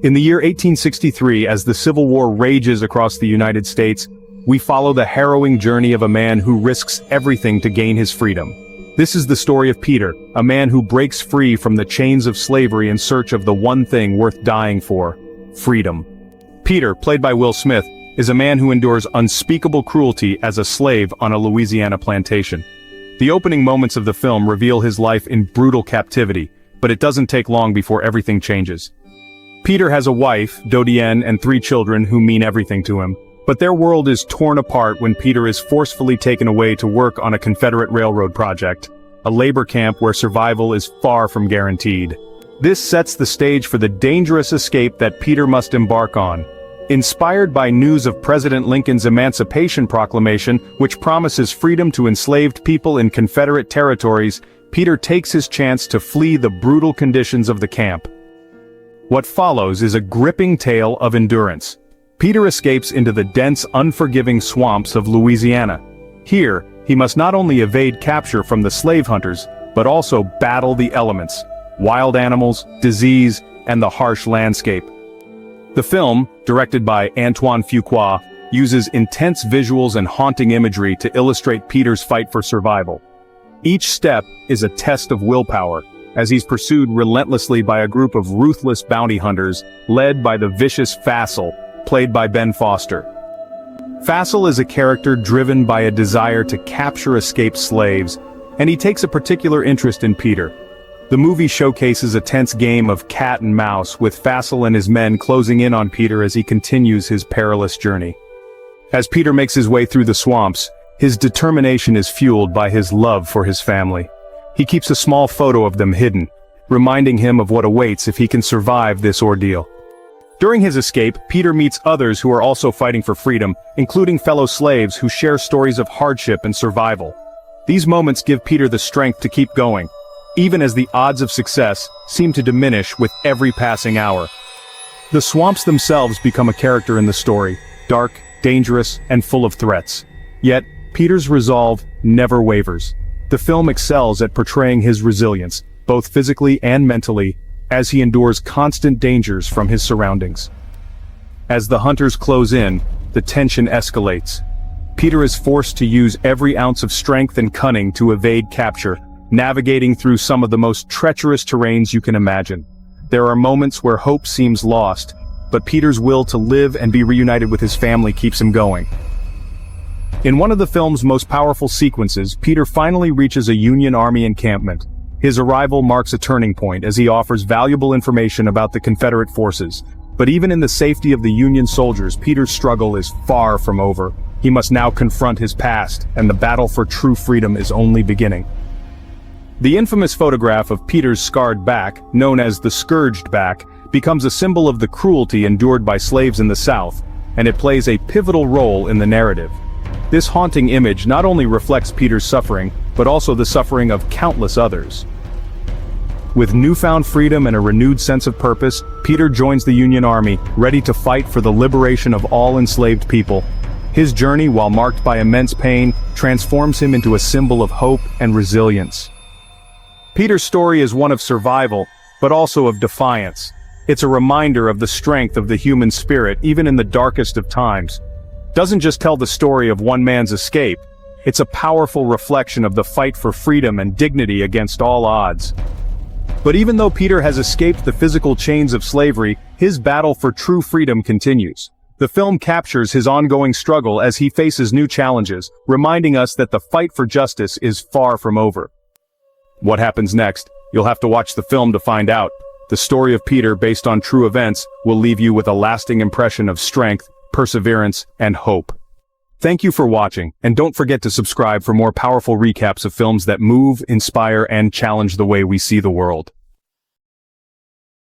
In the year 1863, as the Civil War rages across the United States, we follow the harrowing journey of a man who risks everything to gain his freedom. This is the story of Peter, a man who breaks free from the chains of slavery in search of the one thing worth dying for: freedom. Peter, played by Will Smith, is a man who endures unspeakable cruelty as a slave on a Louisiana plantation. The opening moments of the film reveal his life in brutal captivity, but it doesn't take long before everything changes. Peter has a wife, Dodienne, and 3 children who mean everything to him, but their world is torn apart when Peter is forcefully taken away to work on a Confederate railroad project, a labor camp where survival is far from guaranteed. This sets the stage for the dangerous escape that Peter must embark on. Inspired by news of President Lincoln's Emancipation Proclamation, which promises freedom to enslaved people in Confederate territories, Peter takes his chance to flee the brutal conditions of the camp. What follows is a gripping tale of endurance. Peter escapes into the dense, unforgiving swamps of Louisiana. Here, he must not only evade capture from the slave hunters, but also battle the elements: wild animals, disease, and the harsh landscape. The film, directed by Antoine Fuqua, uses intense visuals and haunting imagery to illustrate Peter's fight for survival. Each step is a test of willpower, as he's pursued relentlessly by a group of ruthless bounty hunters, led by the vicious Fassel, played by Ben Foster. Fassel is a character driven by a desire to capture escaped slaves, and he takes a particular interest in Peter. The movie showcases a tense game of cat and mouse, with Fassel and his men closing in on Peter as he continues his perilous journey. As Peter makes his way through the swamps, his determination is fueled by his love for his family. He keeps a small photo of them hidden, reminding him of what awaits if he can survive this ordeal. During his escape, Peter meets others who are also fighting for freedom, including fellow slaves who share stories of hardship and survival. These moments give Peter the strength to keep going, even as the odds of success seem to diminish with every passing hour. The swamps themselves become a character in the story, dark, dangerous, and full of threats. Yet, Peter's resolve never wavers. The film excels at portraying his resilience, both physically and mentally, as he endures constant dangers from his surroundings. As the hunters close in, the tension escalates. Peter is forced to use every ounce of strength and cunning to evade capture, navigating through some of the most treacherous terrains you can imagine. There are moments where hope seems lost, but Peter's will to live and be reunited with his family keeps him going. In one of the film's most powerful sequences, Peter finally reaches a Union Army encampment. His arrival marks a turning point as he offers valuable information about the Confederate forces. But even in the safety of the Union soldiers, Peter's struggle is far from over. He must now confront his past, and the battle for true freedom is only beginning. The infamous photograph of Peter's scarred back, known as the scourged back, becomes a symbol of the cruelty endured by slaves in the South, and it plays a pivotal role in the narrative. This haunting image not only reflects Peter's suffering, but also the suffering of countless others. With newfound freedom and a renewed sense of purpose, Peter joins the Union Army, ready to fight for the liberation of all enslaved people. His journey, while marked by immense pain, transforms him into a symbol of hope and resilience. Peter's story is one of survival, but also of defiance. It's a reminder of the strength of the human spirit, even in the darkest of times. It doesn't just tell the story of one man's escape. It's a powerful reflection of the fight for freedom and dignity against all odds. But even though Peter has escaped the physical chains of slavery, his battle for true freedom continues. The film captures his ongoing struggle as he faces new challenges, reminding us that the fight for justice is far from over. What happens next? You'll have to watch the film to find out. The story of Peter, based on true events, will leave you with a lasting impression of strength, perseverance, and hope. Thank you for watching, and don't forget to subscribe for more powerful recaps of films that move, inspire, and challenge the way we see the world.